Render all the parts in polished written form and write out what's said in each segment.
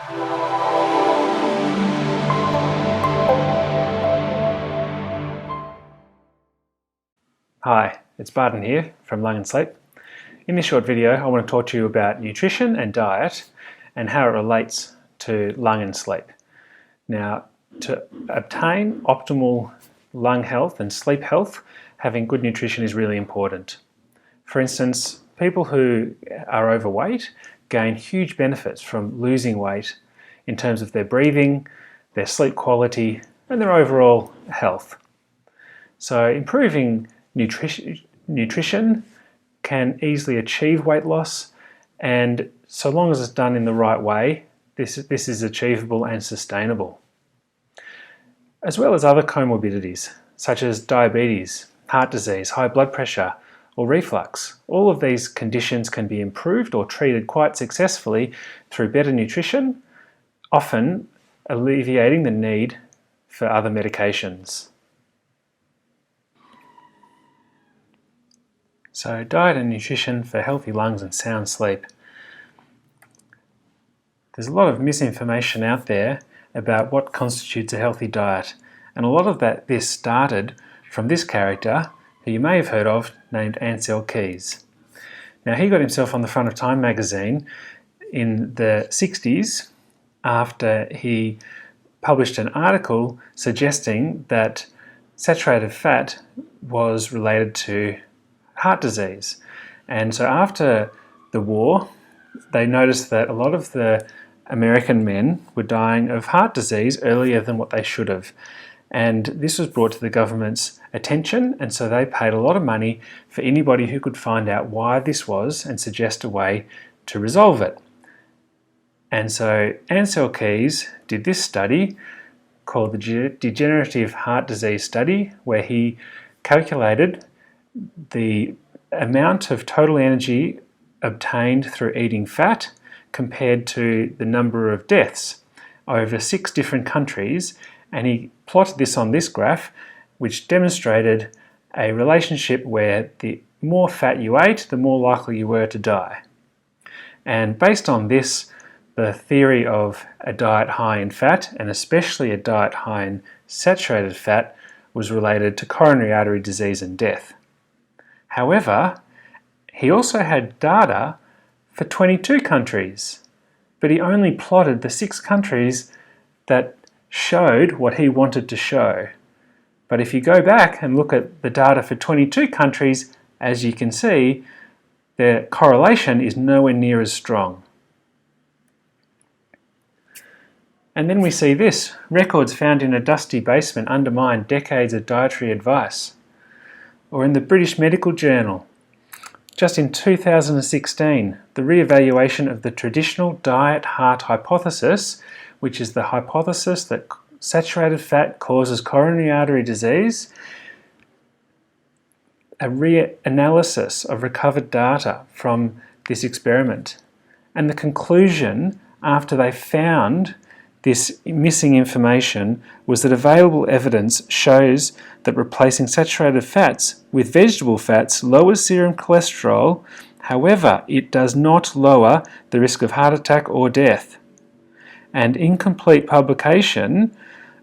Hi, it's Barton here from Lung and Sleep. In this short video, I want to talk to you about nutrition and diet and how it relates to lung and sleep. Now, to obtain optimal lung health and sleep health, having good nutrition is really important. For instance, people who are overweight gain huge benefits from losing weight in terms of their breathing, their sleep quality, and their overall health. So improving nutrition can easily achieve weight loss, and so long as it's done in the right way, this is achievable and sustainable. As well as other comorbidities such as diabetes, heart disease, high blood pressure, or reflux. All of these conditions can be improved or treated quite successfully through better nutrition, often alleviating the need for other medications. So, diet and nutrition for healthy lungs and sound sleep. There's a lot of misinformation out there about what constitutes a healthy diet, and a lot of this started from this character who you may have heard of, named Ancel Keys. Now, he got himself on the front of Time magazine in the 60s after he published an article suggesting that saturated fat was related to heart disease. And so after the war, they noticed that a lot of the American men were dying of heart disease earlier than what they should have. And this was brought to the government's attention, and so they paid a lot of money for anybody who could find out why this was and suggest a way to resolve it. And so Ancel Keys did this study called the Degenerative Heart Disease Study, where he calculated the amount of total energy obtained through eating fat compared to the number of deaths over 6 different countries, and he plotted this on this graph, which demonstrated a relationship where the more fat you ate, the more likely you were to die. And based on this, the theory of a diet high in fat, and especially a diet high in saturated fat, was related to coronary artery disease and death. However, he also had data for 22 countries, but he only plotted the 6 countries that showed what he wanted to show. But if you go back and look at the data for 22 countries, as you can see, the correlation is nowhere near as strong. And then we see this: records found in a dusty basement undermine decades of dietary advice. Or in the British Medical Journal, just in 2016, the re-evaluation of the traditional diet-heart hypothesis, which is the hypothesis that saturated fat causes coronary artery disease, a re-analysis of recovered data from this experiment. And the conclusion, after they found this missing information, was that available evidence shows that replacing saturated fats with vegetable fats lowers serum cholesterol. However, it does not lower the risk of heart attack or death. And incomplete publication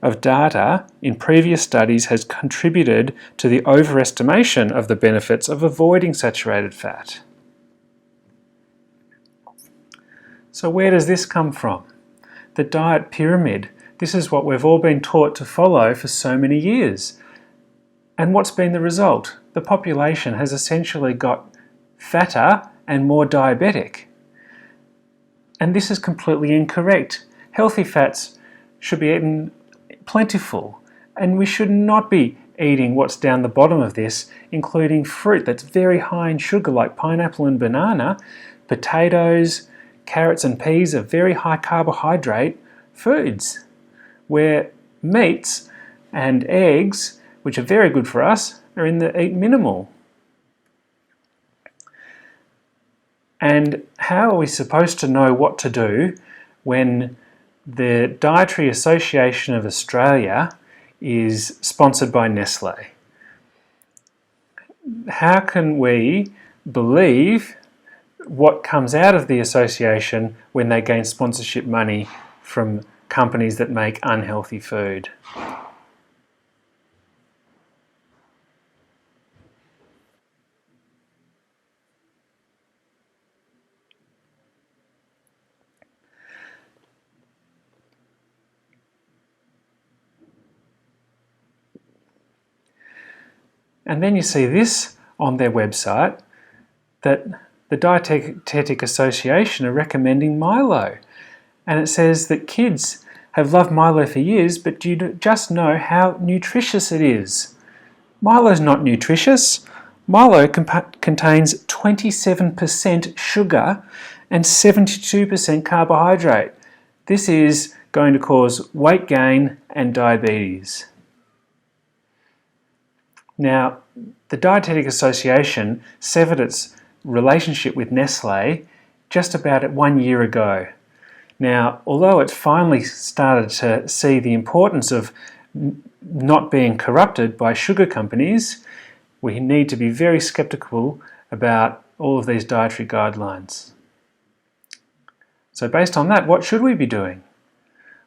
of data in previous studies has contributed to the overestimation of the benefits of avoiding saturated fat. So where does this come from? The diet pyramid. This is what we've all been taught to follow for so many years. And what's been the result? The population has essentially got fatter and more diabetic. And this is completely incorrect. Healthy fats should be eaten plentiful, and we should not be eating what's down the bottom of this, including fruit that's very high in sugar like pineapple and banana, potatoes, carrots and peas are very high carbohydrate foods, where meats and eggs, which are very good for us, are in the eat minimal. And how are we supposed to know what to do when the Dietary Association of Australia is sponsored by Nestle? How can we believe what comes out of the association when they gain sponsorship money from companies that make unhealthy food. And then you see this on their website, that the Dietetic Association are recommending Milo. And it says that kids have loved Milo for years, but do you just know how nutritious it is? Milo's not nutritious. Milo contains 27% sugar and 72% carbohydrate. This is going to cause weight gain and diabetes. Now, the Dietetic Association severed its relationship with Nestle just about 1 year ago. Now, although it's finally started to see the importance of not being corrupted by sugar companies, we need to be very skeptical about all of these dietary guidelines. So based on that, what should we be doing?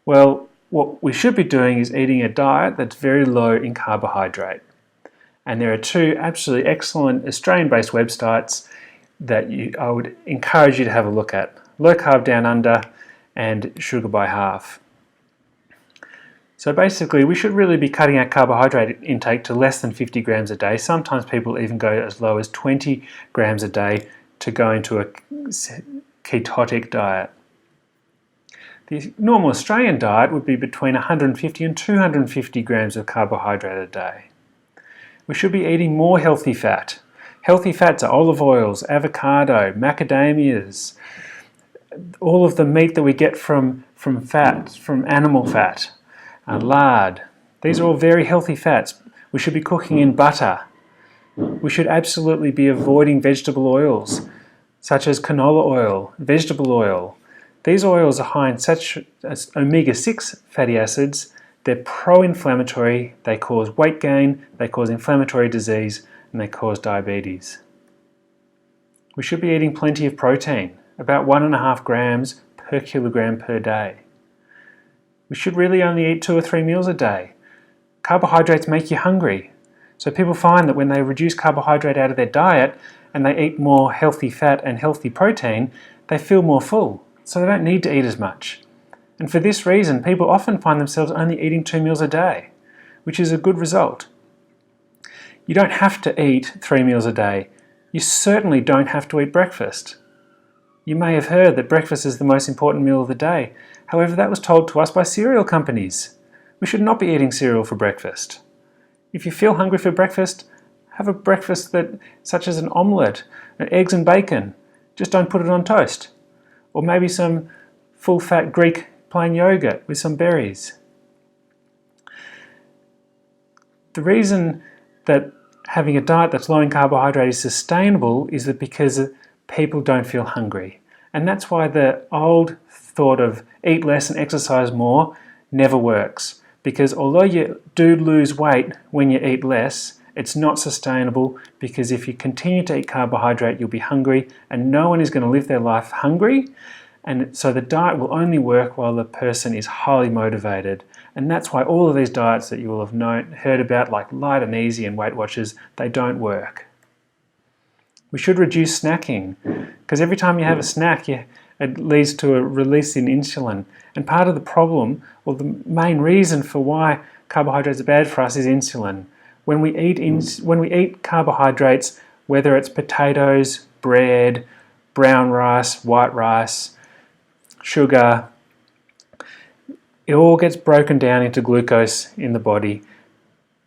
Well, what we should be doing is eating a diet that's very low in carbohydrate. And there are two absolutely excellent Australian-based websites that I would encourage you to have a look at. Low Carb Down Under and Sugar by Half. So basically, we should really be cutting our carbohydrate intake to less than 50 grams a day. Sometimes people even go as low as 20 grams a day to go into a ketotic diet. The normal Australian diet would be between 150 and 250 grams of carbohydrate a day. We should be eating more healthy fat. Healthy fats are olive oils, avocado, macadamias, all of the meat that we get from animal fat, lard. These are all very healthy fats. We should be cooking in butter. We should absolutely be avoiding vegetable oils, such as canola oil, vegetable oil. These oils are high in such as omega-6 fatty acids. They're pro-inflammatory, they cause weight gain, they cause inflammatory disease, and they cause diabetes. We should be eating plenty of protein, about 1.5 grams per kilogram per day. We should really only eat 2 or 3 meals a day. Carbohydrates make you hungry. So people find that when they reduce carbohydrate out of their diet and they eat more healthy fat and healthy protein, they feel more full. So they don't need to eat as much. And for this reason, people often find themselves only eating 2 meals a day, which is a good result. You don't have to eat 3 meals a day. You certainly don't have to eat breakfast. You may have heard that breakfast is the most important meal of the day. However, that was told to us by cereal companies. We should not be eating cereal for breakfast. If you feel hungry for breakfast, have a breakfast such as an omelette, eggs and bacon. Just don't put it on toast. Or maybe some full-fat Greek plain yogurt with some berries. The reason that having a diet that's low in carbohydrate is sustainable is that because people don't feel hungry. And that's why the old thought of eat less and exercise more never works. Because although you do lose weight when you eat less, it's not sustainable, because if you continue to eat carbohydrate, you'll be hungry, and no one is going to live their life hungry. And so the diet will only work while the person is highly motivated. And that's why all of these diets that you will have heard about, like Light and Easy and Weight Watchers, they don't work. We should reduce snacking, because every time you have a snack, it leads to a release in insulin. And part of the problem, or the main reason for why carbohydrates are bad for us, is insulin. When we eat carbohydrates, whether it's potatoes, bread, brown rice, white rice, sugar, it all gets broken down into glucose in the body.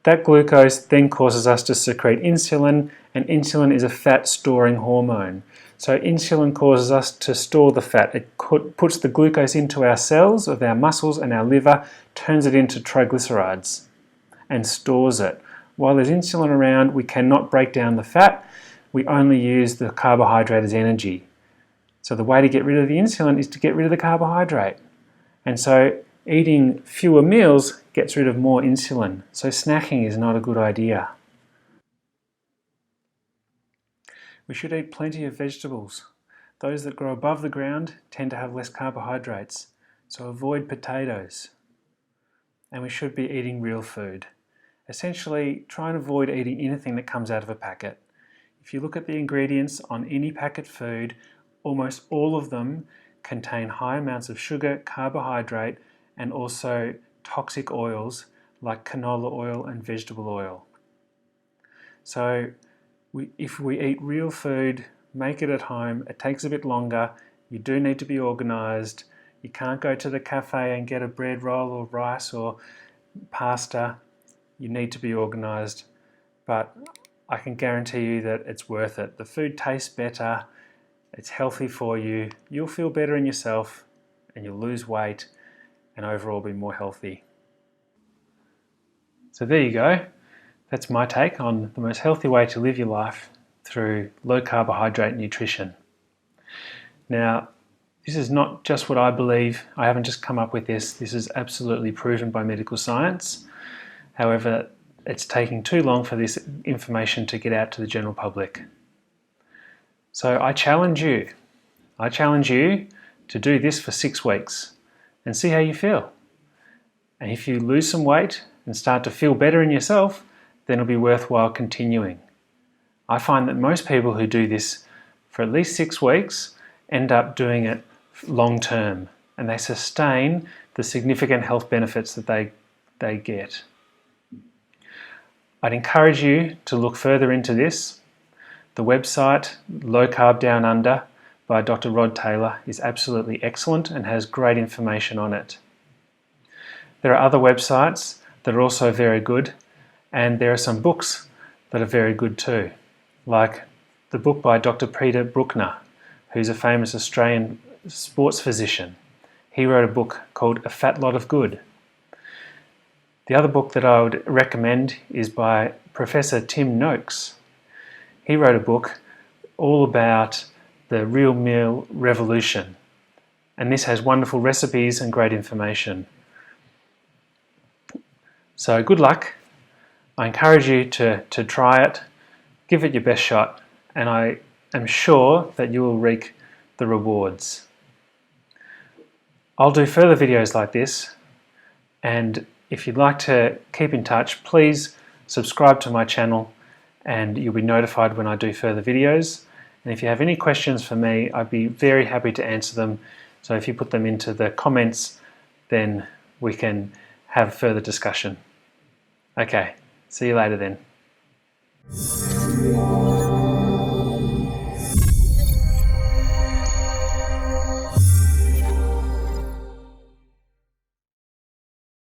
That glucose then causes us to secrete insulin, and insulin is a fat-storing hormone. So insulin causes us to store the fat. It puts the glucose into our cells of our muscles and our liver, turns it into triglycerides, and stores it. While there's insulin around, we cannot break down the fat. We only use the carbohydrate as energy. So the way to get rid of the insulin is to get rid of the carbohydrate. And so eating fewer meals gets rid of more insulin. So snacking is not a good idea. We should eat plenty of vegetables. Those that grow above the ground tend to have less carbohydrates. So avoid potatoes. And we should be eating real food. Essentially, try and avoid eating anything that comes out of a packet. If you look at the ingredients on any packet food, almost all of them contain high amounts of sugar, carbohydrate, and also toxic oils like canola oil and vegetable oil. So if we eat real food, make it at home, it takes a bit longer, you do need to be organised. You can't go to the cafe and get a bread roll or rice or pasta. You need to be organised, but I can guarantee you that it's worth it. The food tastes better, it's healthy for you, you'll feel better in yourself, and you'll lose weight and overall be more healthy. So there you go. That's my take on the most healthy way to live your life through low carbohydrate nutrition. Now, this is not just what I believe. I haven't just come up with this. This is absolutely proven by medical science. However, it's taking too long for this information to get out to the general public. So I challenge you to do this for 6 weeks and see how you feel. And if you lose some weight and start to feel better in yourself, then it'll be worthwhile continuing. I find that most people who do this for at least 6 weeks end up doing it long term, and they sustain the significant health benefits that they get. I'd encourage you to look further into this. The website Low Carb Down Under by Dr. Rod Taylor is absolutely excellent and has great information on it. There are other websites that are also very good, and there are some books that are very good too, like the book by Dr. Peter Bruckner, who's a famous Australian sports physician. He wrote a book called A Fat Lot of Good. The other book that I would recommend is by Professor Tim Noakes. He wrote a book all about the real meal revolution, and this has wonderful recipes and great information. So good luck. I encourage you to try it, give it your best shot, and I am sure that you will reap the rewards. I'll do further videos like this, and if you'd like to keep in touch, please subscribe to my channel and you'll be notified when I do further videos. And if you have any questions for me, I'd be very happy to answer them. So if you put them into the comments, then we can have further discussion. Okay, see you later then.